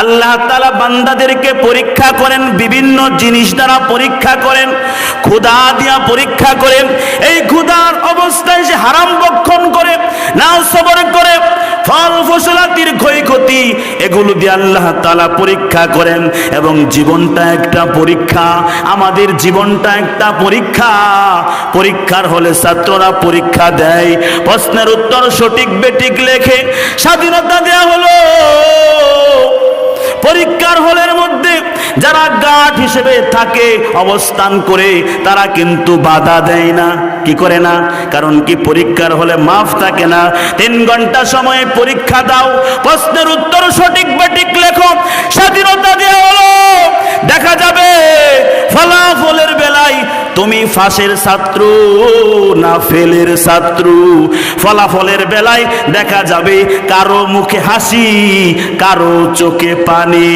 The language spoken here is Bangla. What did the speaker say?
আল্লাহ তাআলা বান্দাদেরকে পরীক্ষা করেন, বিভিন্ন জিনিস দ্বারা পরীক্ষা করেন, ক্ষুধা দিয়া পরীক্ষা করেন। এই ক্ষুধার অবস্থায় সে হারাম ভক্ষণ করে, না সবর করে, ফল ফসলাতির ক্ষয়ক্ষতি, এগুলো দিয়ে আল্লাহ তাআলা পরীক্ষা করেন। এবং জীবনটা একটা পরীক্ষা, আমাদের জীবনটা একটা পরীক্ষা। পরীক্ষার হলে ছাত্ররা পরীক্ষা দেয়, প্রশ্নের উত্তর সঠিক বেঠিক লেখে, স্বাধীনতা দেয়া হলো। পরীক্ষার হলের মধ্যে যারা গার্ড হিসেবে থাকে, অবস্থান করে, তারা কিন্তু বাধা দেয় না। কি করে না? কারণ কি, পরীক্ষার হলে মাফ থাকে না। 3 ঘন্টা সময়ে পরীক্ষা দাও, প্রশ্নের উত্তর সঠিক বেঠিক লেখো, স্বাধীনতা দেওয়া হলো। দেখা যাবে ফলাফলের বেলায় তুমি ফাঁসের ছাত্র না ফেলের ছাত্র। ফলাফলের বেলায় দেখা যাবে কারো মুখে হাসি, কারো চোখে পানি।